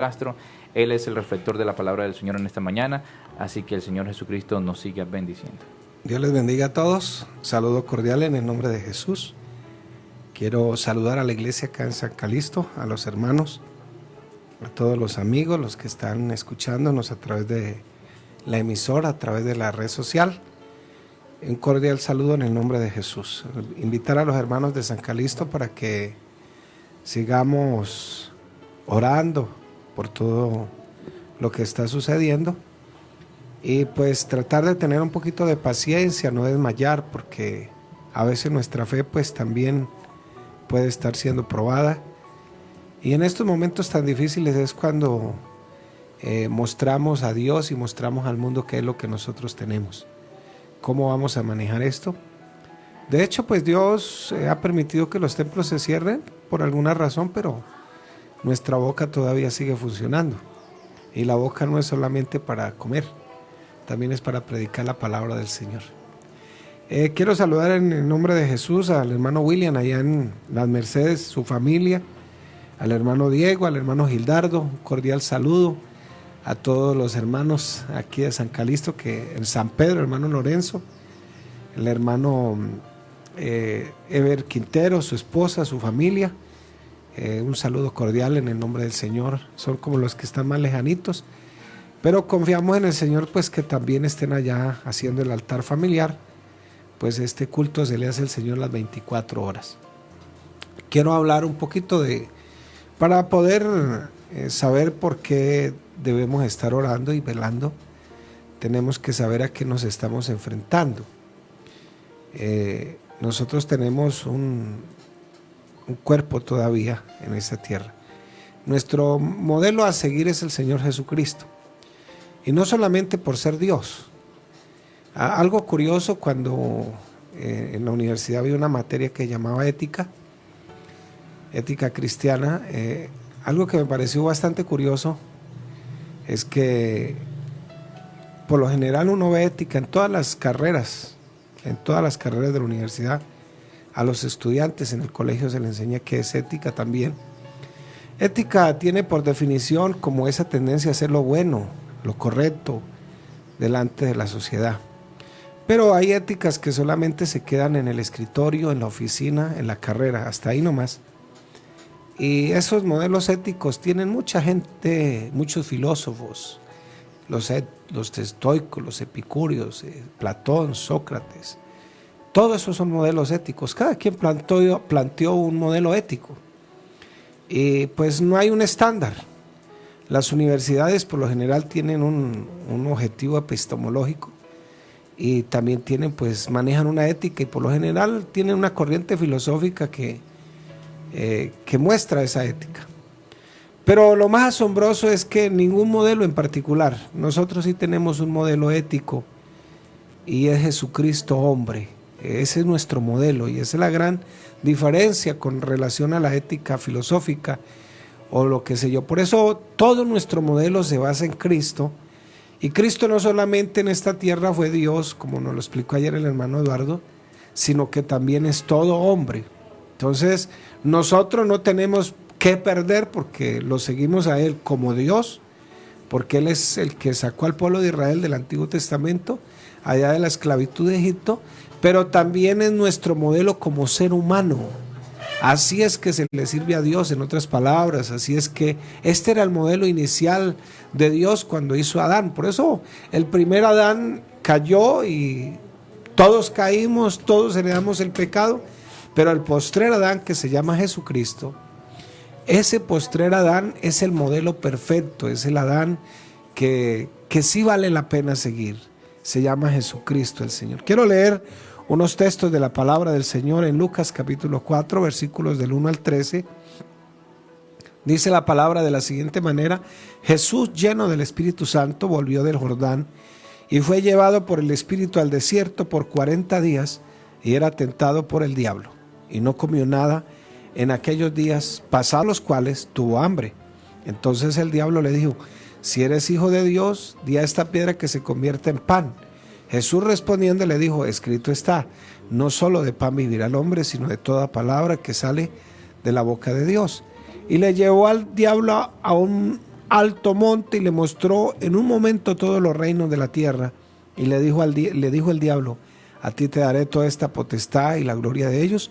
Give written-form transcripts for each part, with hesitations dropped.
Castro. Él es el reflector de la palabra del Señor en esta mañana, así que el Señor Jesucristo nos siga bendiciendo. Dios les bendiga a todos. Saludo cordial en el nombre de Jesús. Quiero saludar a la iglesia acá en San Calixto, a los hermanos, a todos los amigos, los que están escuchándonos a través de la emisora, a través de la red social. Un cordial saludo en el nombre de Jesús. Invitar a los hermanos de San Calixto para que sigamos orando por todo lo que está sucediendo y pues tratar de tener un poquito de paciencia, no desmayar, porque a veces nuestra fe pues también puede estar siendo probada, y en estos momentos tan difíciles es cuando mostramos a Dios y mostramos al mundo qué es lo que nosotros tenemos, cómo vamos a manejar esto. De hecho pues Dios ha permitido que los templos se cierren por alguna razón, pero nuestra boca todavía sigue funcionando, y la boca no es solamente para comer, también es para predicar la palabra del Señor. Quiero saludar en el nombre de Jesús al hermano William allá en Las Mercedes, su familia, al hermano Diego, al hermano Gildardo, un cordial saludo a todos los hermanos aquí de San Calixto, que en San Pedro, el hermano Lorenzo, el hermano Ever Quintero, su esposa, su familia. Un saludo cordial en el nombre del Señor. Son como los que están más lejanitos, pero confiamos en el Señor pues que también estén allá haciendo el altar familiar, pues este culto se le hace al Señor las 24 horas. Quiero hablar un poquito para poder saber por qué debemos estar orando y velando. Tenemos que saber a qué nos estamos enfrentando. Nosotros tenemos un cuerpo todavía en esta tierra. Nuestro modelo a seguir es el Señor Jesucristo, y no solamente por ser Dios. Algo curioso, cuando en la universidad había una materia que llamaba ética cristiana, algo que me pareció bastante curioso es que por lo general uno ve ética en todas las carreras de la universidad. A los estudiantes en el colegio se les enseña qué es ética también. Ética tiene por definición como esa tendencia a hacer lo bueno, lo correcto delante de la sociedad. Pero hay éticas que solamente se quedan en el escritorio, en la oficina, en la carrera, hasta ahí nomás. Y esos modelos éticos tienen mucha gente, muchos filósofos, los estoicos, los epicúreos, Platón, Sócrates. Todos esos son modelos éticos. Cada quien planteó un modelo ético. Y pues no hay un estándar. Las universidades por lo general tienen un objetivo epistemológico, y también manejan una ética, y por lo general tienen una corriente filosófica que muestra esa ética. Pero lo más asombroso es que ningún modelo en particular. Nosotros sí tenemos un modelo ético, y es Jesucristo hombre. Ese es nuestro modelo, y esa es la gran diferencia con relación a la ética filosófica o lo que sé yo. Por eso todo nuestro modelo se basa en Cristo, y Cristo no solamente en esta tierra fue Dios, como nos lo explicó ayer el hermano Eduardo, sino que también es todo hombre. Entonces nosotros no tenemos que perder, porque lo seguimos a Él como Dios, porque Él es el que sacó al pueblo de Israel del Antiguo Testamento, allá de la esclavitud de Egipto, pero también es nuestro modelo como ser humano. Así es que se le sirve a Dios, en otras palabras. Así es que este era el modelo inicial de Dios cuando hizo a Adán. Por eso el primer Adán cayó y todos caímos, todos heredamos el pecado, pero el postrer Adán, que se llama Jesucristo, ese postrer Adán es el modelo perfecto, es el Adán que sí vale la pena seguir. Se llama Jesucristo el Señor. Quiero leer unos textos de la palabra del Señor en Lucas capítulo 4, versículos del 1 al 13. Dice la palabra de la siguiente manera: Jesús, lleno del Espíritu Santo, volvió del Jordán y fue llevado por el Espíritu al desierto por 40 días, y era tentado por el diablo, y no comió nada en aquellos días, pasados los cuales tuvo hambre. Entonces el diablo le dijo: si eres hijo de Dios, di a esta piedra que se convierta en pan. Jesús respondiendo le dijo: escrito está, no solo de pan vivirá el hombre, sino de toda palabra que sale de la boca de Dios. Y le llevó al diablo a un alto monte y le mostró en un momento todos los reinos de la tierra. Y le dijo el diablo: a ti te daré toda esta potestad y la gloria de ellos,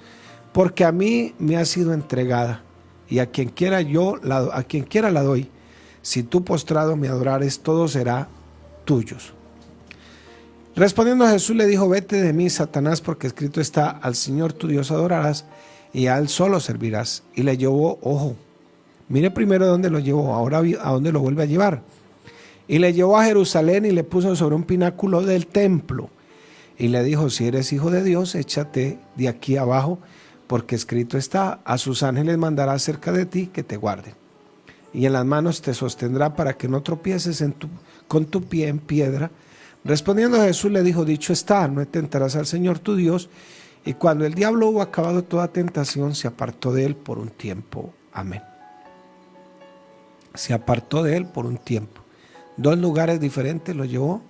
porque a mí me ha sido entregada, y a quien quiera la doy. Si tú postrado me adorares, todo será tuyos. Respondiendo Jesús le dijo: vete de mí, Satanás, porque escrito está: al Señor tu Dios adorarás, y a él solo servirás. Y le llevó, ojo, mire primero dónde lo llevó, ahora a dónde lo vuelve a llevar. Y le llevó a Jerusalén y le puso sobre un pináculo del templo. Y le dijo: si eres hijo de Dios, échate de aquí abajo, porque escrito está: a sus ángeles mandará cerca de ti que te guarden. Y en las manos te sostendrá para que no tropieces con tu pie en piedra. Respondiendo Jesús le dijo: dicho está, no tentarás al Señor tu Dios. Y cuando el diablo hubo acabado toda tentación, se apartó de él por un tiempo. Amén. Se apartó de él por un tiempo. 2 lugares diferentes lo llevó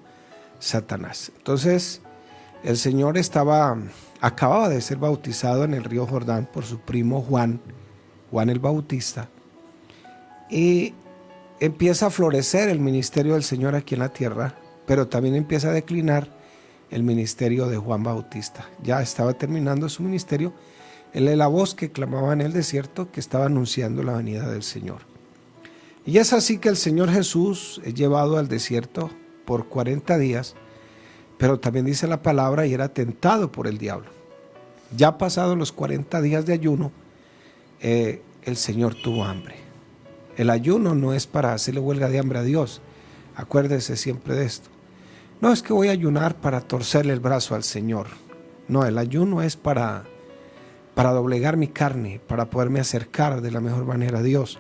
Satanás. Entonces, el Señor acababa de ser bautizado en el río Jordán por su primo Juan el Bautista. Y empieza a florecer el ministerio del Señor aquí en la tierra, pero también empieza a declinar el ministerio de Juan Bautista. Ya estaba terminando su ministerio. Él es la voz que clamaba en el desierto, que estaba anunciando la venida del Señor. Y es así que el Señor Jesús es llevado al desierto por 40 días, pero también dice la palabra, y era tentado por el diablo. Ya pasados los 40 días de ayuno, el Señor tuvo hambre. El ayuno no es para hacerle huelga de hambre a Dios. Acuérdese siempre de esto. No es que voy a ayunar para torcerle el brazo al Señor. No, el ayuno es para doblegar mi carne, para poderme acercar de la mejor manera a Dios.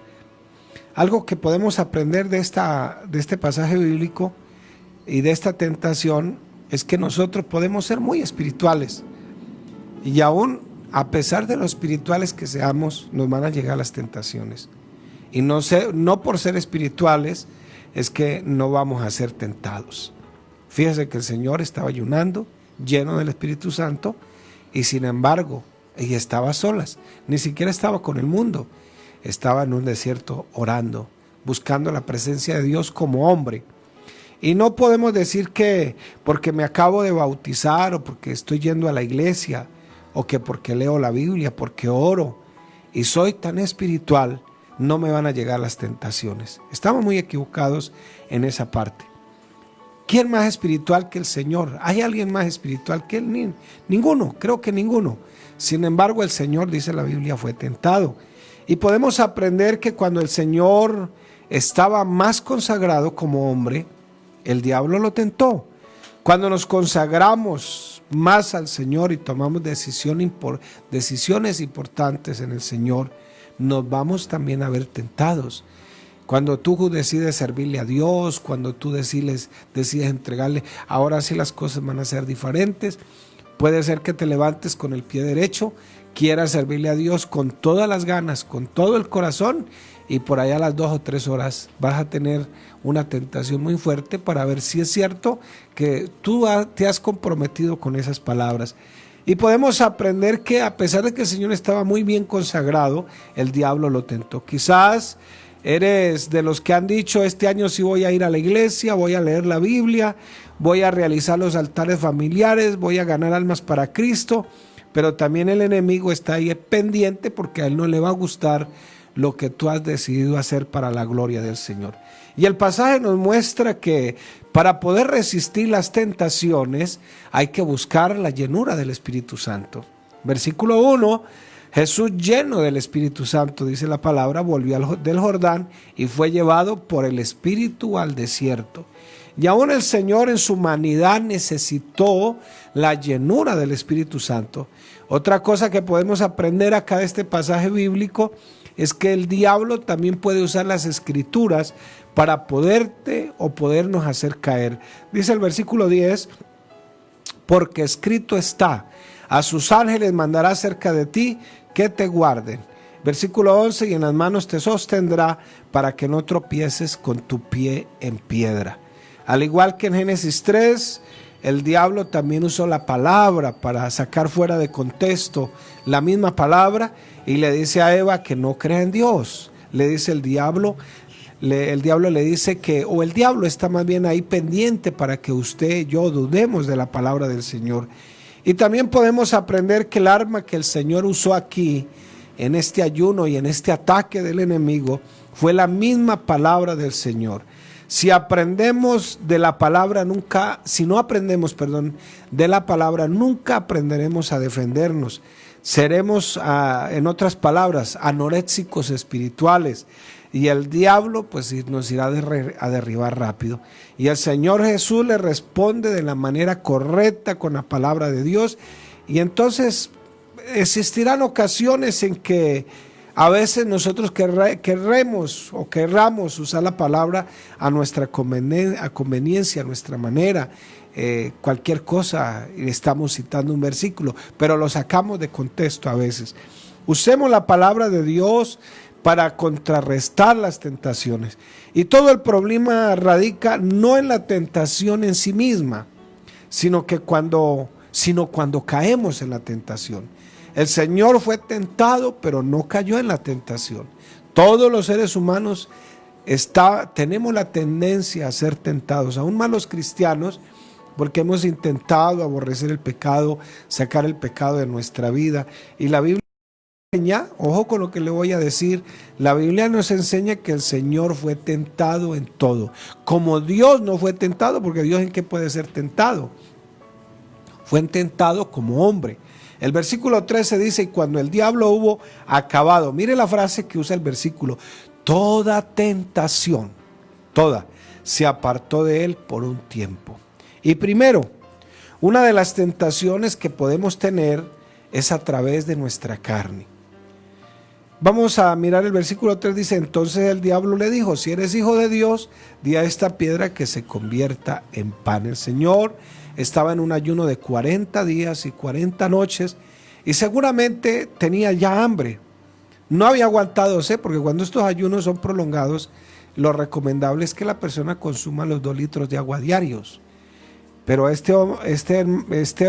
Algo que podemos aprender de este pasaje bíblico y de esta tentación es que nosotros podemos ser muy espirituales, y aún a pesar de lo espirituales que seamos, nos van a llegar las tentaciones. Y no por ser espirituales es que no vamos a ser tentados. Fíjese que el Señor estaba ayunando, lleno del Espíritu Santo, y sin embargo, y estaba a solas, ni siquiera estaba con el mundo. Estaba en un desierto orando, buscando la presencia de Dios como hombre. Y no podemos decir que porque me acabo de bautizar, o porque estoy yendo a la iglesia, o que porque leo la Biblia, porque oro y soy tan espiritual, no me van a llegar las tentaciones. Estamos muy equivocados en esa parte. ¿Quién más espiritual que el Señor? ¿Hay alguien más espiritual que Él? Ninguno, creo que ninguno. Sin embargo, el Señor, dice la Biblia, fue tentado. Y podemos aprender que cuando el Señor estaba más consagrado como hombre, el diablo lo tentó. Cuando nos consagramos más al Señor y tomamos decisiones importantes en el Señor, nos vamos también a ver tentados. Cuando tú decides servirle a Dios, cuando tú decides entregarle, ahora sí las cosas van a ser diferentes. Puede ser que te levantes con el pie derecho, quieras servirle a Dios con todas las ganas, con todo el corazón, y por allá a las 2 o 3 horas vas a tener una tentación muy fuerte para ver si es cierto que tú te has comprometido con esas palabras. Y podemos aprender que a pesar de que el Señor estaba muy bien consagrado, el diablo lo tentó. Quizás eres de los que han dicho: este año sí voy a ir a la iglesia, voy a leer la Biblia, voy a realizar los altares familiares, voy a ganar almas para Cristo. Pero también el enemigo está ahí pendiente, porque a él no le va a gustar lo que tú has decidido hacer para la gloria del Señor. Y el pasaje nos muestra que para poder resistir las tentaciones hay que buscar la llenura del Espíritu Santo. Versículo 1, Jesús, lleno del Espíritu Santo, dice la palabra, volvió del Jordán y fue llevado por el Espíritu al desierto. Y aún el Señor en su humanidad necesitó la llenura del Espíritu Santo. Otra cosa que podemos aprender acá de este pasaje bíblico es que el diablo también puede usar las escrituras para podernos hacer caer. Dice el versículo 10, porque escrito está: a sus ángeles mandará cerca de ti que te guarden. Versículo 11, y en las manos te sostendrá para que no tropieces con tu pie en piedra. Al igual que en Génesis 3, el diablo también usó la palabra para sacar fuera de contexto la misma palabra, y le dice a Eva que no crea en Dios. Le dice el diablo: el diablo le dice que, o el diablo está más bien ahí pendiente para que usted y yo dudemos de la palabra del Señor. Y también podemos aprender que el arma que el Señor usó aquí, en este ayuno y en este ataque del enemigo, fue la misma palabra del Señor. Si aprendemos de la palabra, si no aprendemos, de la palabra, nunca aprenderemos a defendernos. Seremos, en otras palabras, anoréxicos espirituales. Y el diablo pues nos irá a derribar rápido. Y el Señor Jesús le responde de la manera correcta con la palabra de Dios. Y entonces existirán ocasiones en que a veces nosotros querramos usar la palabra a nuestra conveniencia, a nuestra manera. Cualquier cosa, estamos citando un versículo, pero lo sacamos de contexto a veces. Usemos la palabra de Dios para contrarrestar las tentaciones. Y todo el problema radica no en la tentación en sí misma, sino cuando caemos en la tentación. El Señor fue tentado, pero no cayó en la tentación. Todos los seres humanos tenemos la tendencia a ser tentados, aún más los cristianos, porque hemos intentado aborrecer el pecado, sacar el pecado de nuestra vida. Y la Biblia enseña, ojo con lo que le voy a decir, la Biblia nos enseña que el Señor fue tentado en todo. Como Dios no fue tentado, porque Dios ¿en qué puede ser tentado? Fue tentado como hombre. El versículo 13 dice, y cuando el diablo hubo acabado, mire la frase que usa el versículo, toda tentación, toda, se apartó de él por un tiempo. Y primero, una de las tentaciones que podemos tener es a través de nuestra carne. Vamos a mirar el versículo 3, dice, entonces el diablo le dijo, si eres hijo de Dios, di a esta piedra que se convierta en pan. El Señor estaba en un ayuno de 40 días y 40 noches y seguramente tenía ya hambre. No había aguantado sed, porque cuando estos ayunos son prolongados, lo recomendable es que la persona consuma los 2 litros de agua diarios. Pero este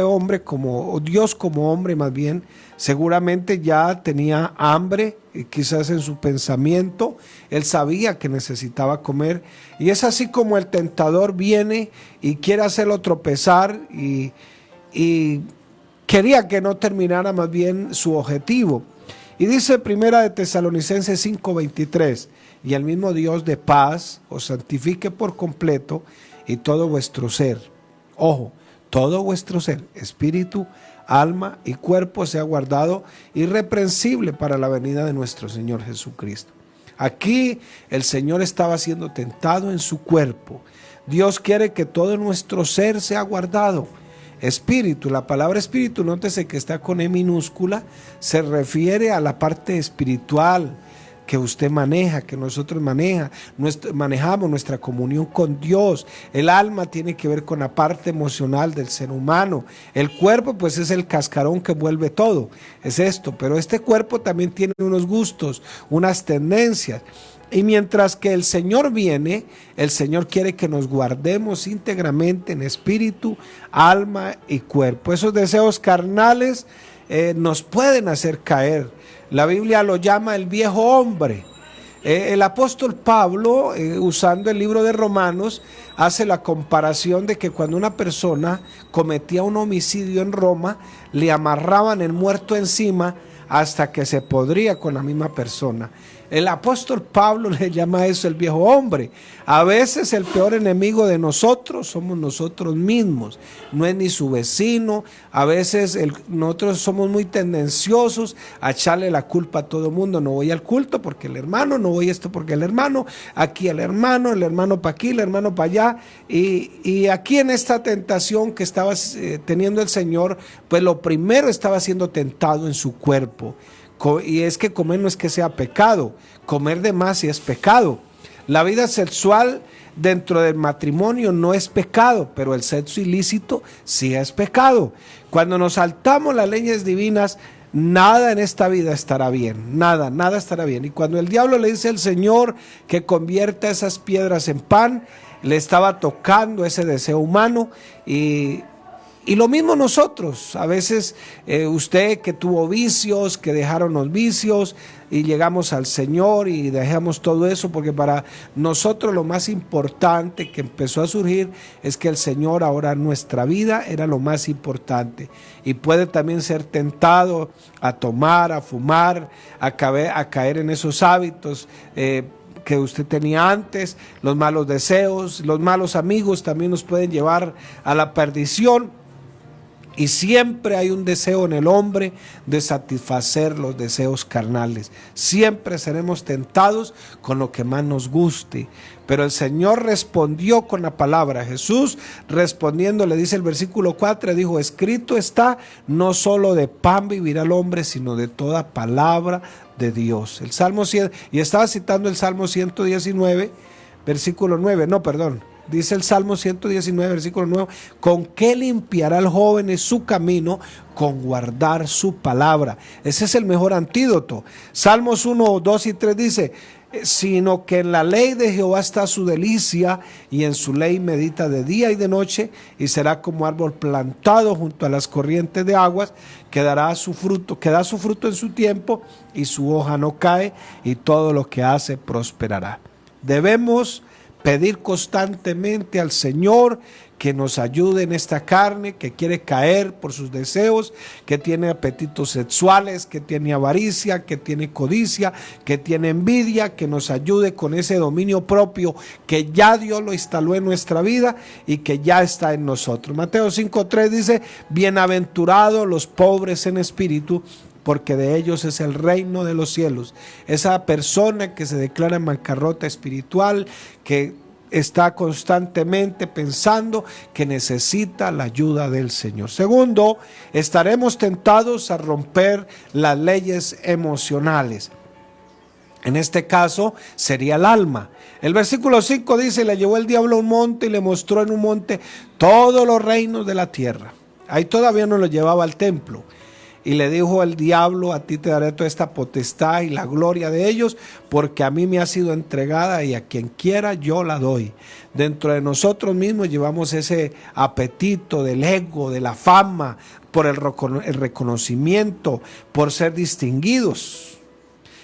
hombre, como Dios como hombre más bien, seguramente ya tenía hambre, quizás en su pensamiento, él sabía que necesitaba comer. Y es así como el tentador viene y quiere hacerlo tropezar y quería que no terminara más bien su objetivo. Y dice Primera de Tesalonicenses 5:23, y el mismo Dios de paz os santifique por completo y todo vuestro ser. Ojo, todo vuestro ser, espíritu, alma y cuerpo sea guardado irreprensible para la venida de nuestro Señor Jesucristo. Aquí el Señor estaba siendo tentado en su cuerpo. Dios quiere que todo nuestro ser sea guardado. Espíritu, la palabra espíritu, nótese que está con E minúscula, se refiere a la parte espiritual que usted maneja, que nosotros manejamos nuestra comunión con Dios. El alma tiene que ver con la parte emocional del ser humano. El cuerpo pues es el cascarón que envuelve todo, es esto, pero este cuerpo también tiene unos gustos, unas tendencias. Y mientras que el Señor viene, el Señor quiere que nos guardemos íntegramente en espíritu, alma y cuerpo. Esos deseos carnales nos pueden hacer caer. La Biblia lo llama el viejo hombre. El apóstol Pablo, usando el libro de Romanos, hace la comparación de que cuando una persona cometía un homicidio en Roma, le amarraban el muerto encima hasta que se podría con la misma persona. El apóstol Pablo le llama a eso el viejo hombre. A veces el peor enemigo de nosotros somos nosotros mismos, no es ni su vecino. A veces nosotros somos muy tendenciosos a echarle la culpa a todo el mundo. No voy al culto porque el hermano, no voy a esto porque el hermano, aquí el hermano para aquí, el hermano para allá. Y aquí en esta tentación que estaba teniendo el Señor, pues lo primero estaba siendo tentado en su cuerpo. Y es que comer no es que sea pecado, comer de más sí es pecado. La vida sexual dentro del matrimonio no es pecado, pero el sexo ilícito sí es pecado. Cuando nos saltamos las leyes divinas, nada en esta vida estará bien, nada estará bien. Y cuando el diablo le dice al Señor que convierta esas piedras en pan, le estaba tocando ese deseo humano y Y lo mismo nosotros, a veces usted que tuvo vicios, que dejaron los vicios y llegamos al Señor y dejamos todo eso, porque para nosotros lo más importante que empezó a surgir es que el Señor ahora en nuestra vida era lo más importante. Y puede también ser tentado a tomar, a fumar, a caer en esos hábitos que usted tenía antes, los malos deseos, los malos amigos también nos pueden llevar a la perdición. Y siempre hay un deseo en el hombre de satisfacer los deseos carnales. Siempre seremos tentados con lo que más nos guste. Pero el Señor respondió con la palabra. Jesús respondiendo le dice el versículo 4, dijo: escrito está, no solo de pan vivirá el hombre, sino de toda palabra de Dios. El Salmo 100, y estaba citando el Salmo 119, versículo 9, no, perdón. Dice el Salmo 119, versículo 9, ¿con qué limpiará el joven su camino? Con guardar su palabra. Ese es el mejor antídoto. Salmos 1, 2 y 3 dice: sino que en la ley de Jehová está su delicia, y en su ley medita de día y de noche, y será como árbol plantado junto a las corrientes de aguas, que da su fruto en su tiempo, y su hoja no cae, y todo lo que hace prosperará. Debemos pedir constantemente al Señor que nos ayude en esta carne que quiere caer por sus deseos, que tiene apetitos sexuales, que tiene avaricia, que tiene codicia, que tiene envidia, que nos ayude con ese dominio propio que ya Dios lo instaló en nuestra vida y que ya está en nosotros. Mateo 5:3 dice: bienaventurados los pobres en espíritu, porque de ellos es el reino de los cielos. Esa persona que se declara en bancarrota espiritual, que está constantemente pensando que necesita la ayuda del Señor. Segundo, estaremos tentados a romper las leyes emocionales. En este caso sería el alma. El versículo 5 dice: le llevó el diablo a un monte y le mostró en un monte todos los reinos de la tierra. Ahí todavía no lo llevaba al templo. Y le dijo el diablo: a ti te daré toda esta potestad y la gloria de ellos, porque a mí me ha sido entregada y a quien quiera yo la doy. Dentro de nosotros mismos llevamos ese apetito del ego, de la fama, por el reconocimiento, por ser distinguidos.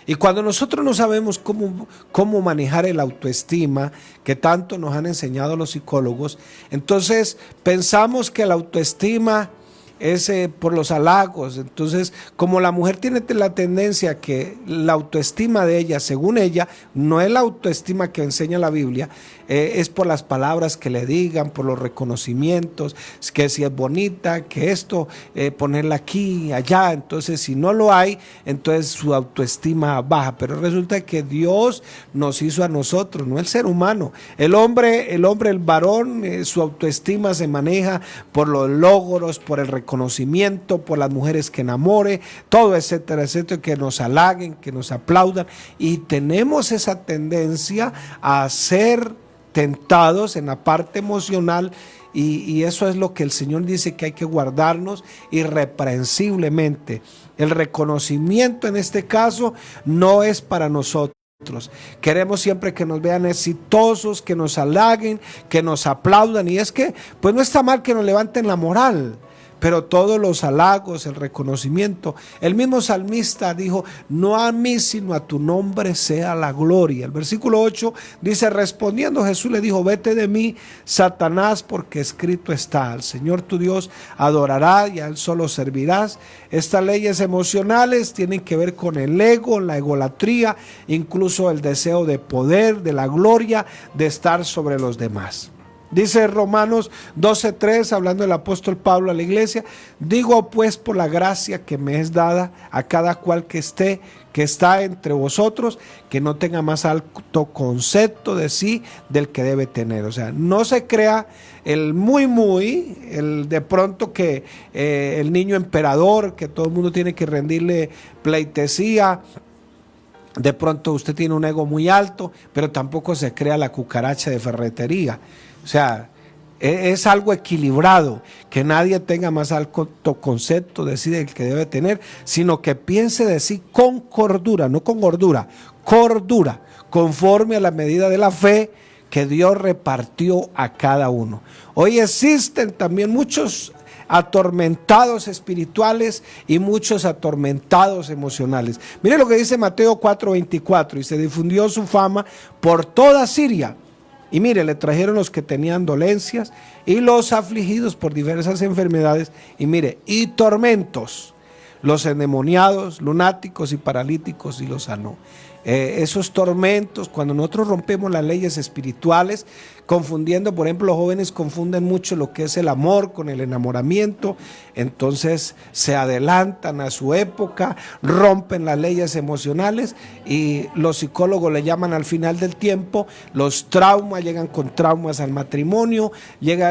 Y cuando nosotros no sabemos cómo manejar el autoestima, que tanto nos han enseñado los psicólogos, entonces pensamos que la autoestima es por los halagos. Entonces, como la mujer tiene la tendencia que la autoestima de ella, según ella, no es la autoestima que enseña la Biblia, es por las palabras que le digan, por los reconocimientos, que si es bonita, que esto, ponerla aquí, allá. Entonces, si no lo hay, entonces su autoestima baja. Pero resulta que Dios nos hizo a nosotros, no el ser humano. El hombre, el varón, su autoestima se maneja por los logros, por el reconocimiento, por las mujeres que enamore, todo, etcétera, etcétera, que nos halaguen, que nos aplaudan. Y tenemos esa tendencia a ser tentados en la parte emocional, y eso es lo que el Señor dice que hay que guardarnos irreprensiblemente. El reconocimiento en este caso no es para nosotros. Queremos siempre que nos vean exitosos, que nos halaguen, que nos aplaudan, y es que pues no está mal que nos levanten la moral, pero todos los halagos, el reconocimiento. El mismo salmista dijo: no a mí sino a tu nombre sea la gloria. El versículo 8 dice: respondiendo Jesús le dijo: vete de mí, Satanás, porque escrito está: al Señor tu Dios adorarás y a Él solo servirás. Estas leyes emocionales tienen que ver con el ego, la egolatría, incluso el deseo de poder, de la gloria, de estar sobre los demás. Dice Romanos 12:3, hablando del apóstol Pablo a la iglesia: digo pues por la gracia que me es dada a cada cual que está entre vosotros, que no tenga más alto concepto de sí del que debe tener. O sea, no se crea el el de pronto que el niño emperador, que todo el mundo tiene que rendirle pleitesía. De pronto usted tiene un ego muy alto, pero tampoco se crea la cucaracha de ferretería. O sea, es algo equilibrado, que nadie tenga más alto concepto de sí del que debe tener, sino que piense de sí con cordura, no con gordura, cordura, conforme a la medida de la fe que Dios repartió a cada uno. Hoy existen también muchos atormentados espirituales y muchos atormentados emocionales. Mire lo que dice Mateo 4:24, y se difundió su fama por toda Siria. Y mire, le trajeron los que tenían dolencias y los afligidos por diversas enfermedades, y mire, y tormentos, los endemoniados, lunáticos y paralíticos, y los sanó. Esos tormentos, cuando nosotros rompemos las leyes espirituales, confundiendo, por ejemplo, los jóvenes confunden mucho lo que es el amor con el enamoramiento, entonces se adelantan a su época, rompen las leyes emocionales, y los psicólogos le llaman al final del tiempo los traumas, llegan con traumas al matrimonio,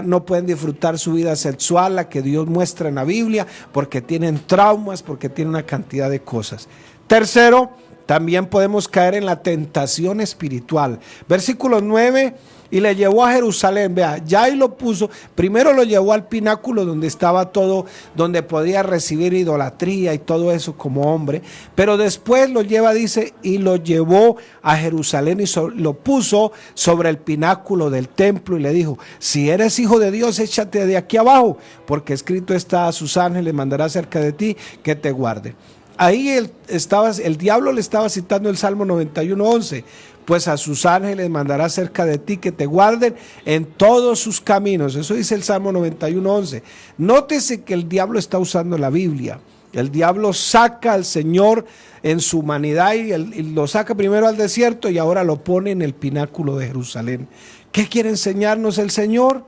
no pueden disfrutar su vida sexual, la que Dios muestra en la Biblia, porque tienen traumas, porque tienen una cantidad de cosas. Tercero, también podemos caer en la tentación espiritual. Versículo 9, y le llevó a Jerusalén. Vea, ya ahí lo puso. Primero lo llevó al pináculo donde estaba todo, donde podía recibir idolatría y todo eso como hombre. Pero después lo lleva, dice, y lo llevó a Jerusalén y lo puso sobre el pináculo del templo y le dijo: si eres hijo de Dios, échate de aquí abajo, porque escrito está: a sus ángeles mandará cerca de ti que te guarde. Ahí el diablo le estaba citando el Salmo 91:11, pues a sus ángeles mandará cerca de ti que te guarden en todos sus caminos. Eso dice el Salmo 91:11. Nótese que el diablo está usando la Biblia. El diablo saca al Señor en su humanidad y lo saca primero al desierto y ahora lo pone en el pináculo de Jerusalén. ¿Qué quiere enseñarnos el Señor?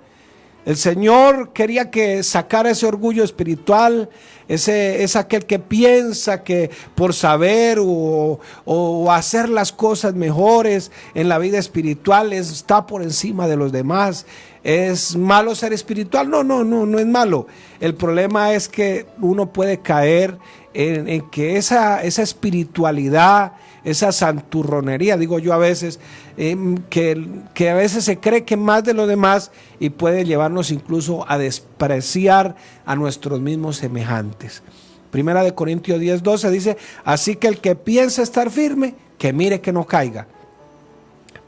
El Señor quería que sacara ese orgullo espiritual. Es aquel que piensa que por saber o hacer las cosas mejores en la vida espiritual está por encima de los demás. ¿Es malo ser espiritual? No es malo. El problema es que uno puede caer en que esa espiritualidad, esa santurronería, digo yo a veces, que a veces se cree que más de los demás, y puede llevarnos incluso a despreciar a nuestros mismos semejantes. Primera de Corintios 10:12 dice: así que el que piensa estar firme, que mire que no caiga.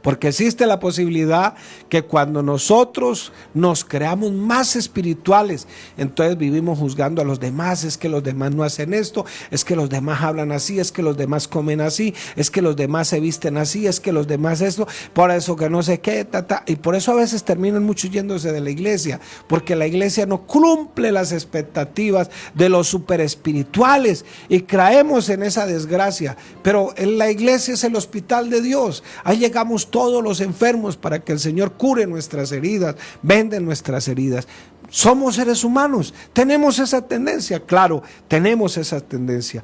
Porque existe la posibilidad que cuando nosotros nos creamos más espirituales, entonces vivimos juzgando a los demás. Es que los demás no hacen esto, es que los demás hablan así, es que los demás comen así, es que los demás se visten así, es que los demás esto, por eso que no sé qué, y por eso a veces terminan muchos yéndose de la iglesia, porque la iglesia no cumple las expectativas de los super espirituales y caemos en esa desgracia. Pero en la iglesia es el hospital de Dios. Ahí llegamos todos los enfermos para que el Señor cure nuestras heridas, vende nuestras heridas. Somos seres humanos, tenemos esa tendencia, claro, tenemos esa tendencia.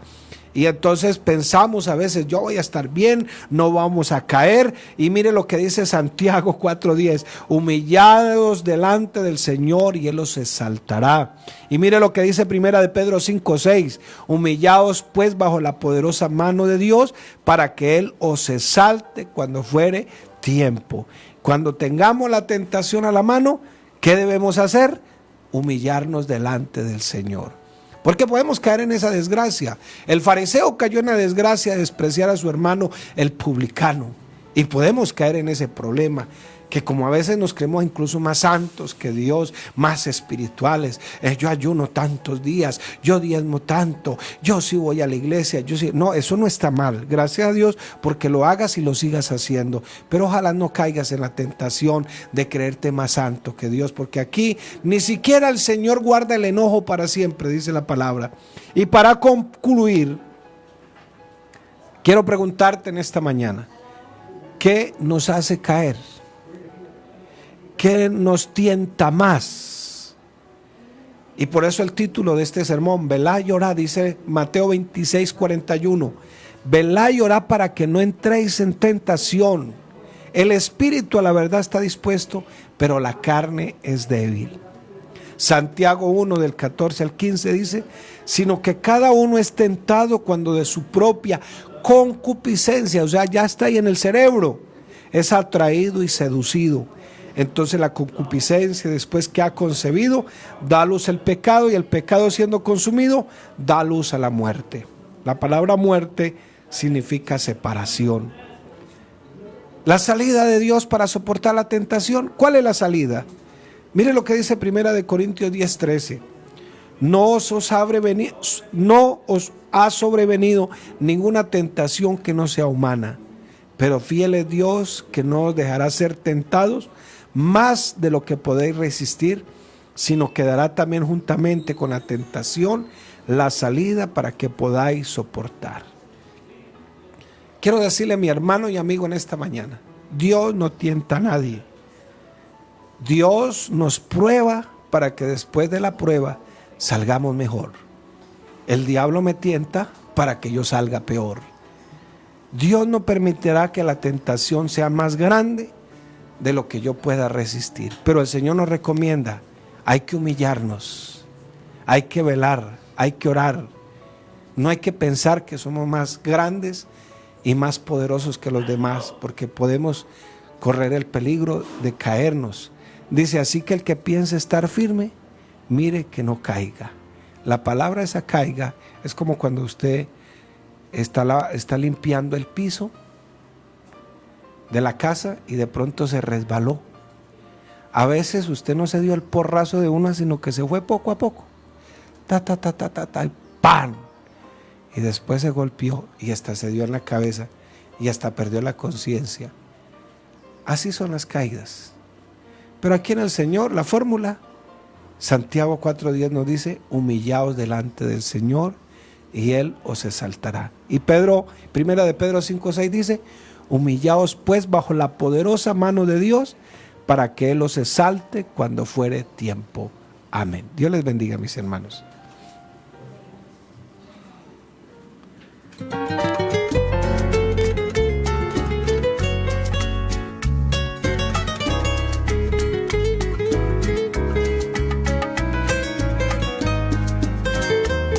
Y entonces pensamos a veces: yo voy a estar bien, no vamos a caer. Y mire lo que dice Santiago 4:10: humillados delante del Señor y Él los exaltará. Y mire lo que dice Primera de Pedro 5:6: humillaos pues bajo la poderosa mano de Dios, para que Él os exalte cuando fuere tiempo. Cuando tengamos la tentación a la mano, ¿qué debemos hacer? Humillarnos delante del Señor. Porque podemos caer en esa desgracia. El fariseo cayó en la desgracia de despreciar a su hermano el publicano. Y podemos caer en ese problema, que como a veces nos creemos incluso más santos que Dios, más espirituales. Yo ayuno tantos días, yo diezmo tanto, yo sí voy a la iglesia, yo sí. No, eso no está mal. Gracias a Dios porque lo hagas y lo sigas haciendo. Pero ojalá no caigas en la tentación de creerte más santo que Dios, porque aquí ni siquiera el Señor guarda el enojo para siempre, dice la palabra. Y para concluir, quiero preguntarte en esta mañana: ¿qué nos hace caer? ¿Qué nos tienta más? Y por eso el título de este sermón: velad y orad, dice Mateo 26:41. Velad y orad para que no entréis en tentación. El espíritu a la verdad está dispuesto, pero la carne es débil. Santiago 1 del 14 al 15 dice: sino que cada uno es tentado cuando de su propia concupiscencia, o sea, ya está ahí en el cerebro, es atraído y seducido. Entonces la concupiscencia, después que ha concebido, da a luz el pecado, y el pecado, siendo consumido, da a luz a la muerte. La palabra muerte significa separación. La salida de Dios para soportar la tentación, ¿cuál es la salida? Mire lo que dice Primera de Corintios 10:13. no os ha sobrevenido ninguna tentación que no sea humana, pero fiel es Dios, que no os dejará ser tentados más de lo que podéis resistir, sino que dará también juntamente con la tentación la salida para que podáis soportar. Quiero decirle a mi hermano y amigo en esta mañana, Dios no tienta a nadie. Dios nos prueba para que después de la prueba salgamos mejor. El diablo me tienta para que yo salga peor. Dios no permitirá que la tentación sea más grande de lo que yo pueda resistir. Pero el Señor nos recomienda, hay que humillarnos, hay que velar, hay que orar. No hay que pensar que somos más grandes y más poderosos que los demás, porque podemos correr el peligro de caernos. Dice, así que el que piense estar firme, mire que no caiga. La palabra esa caiga es como cuando usted está limpiando el piso de la casa y de pronto se resbaló. A veces usted no se dio el porrazo de una, sino que se fue poco a poco. ¡Pan! Y después se golpeó y hasta se dio en la cabeza y hasta perdió la conciencia. Así son las caídas. Pero aquí en el Señor, la fórmula, Santiago 4:10 nos dice, humillaos delante del Señor y Él os exaltará. Y primera de Pedro 5:6 dice, humillaos pues bajo la poderosa mano de Dios para que Él os exalte cuando fuere tiempo. Amén. Dios les bendiga, mis hermanos.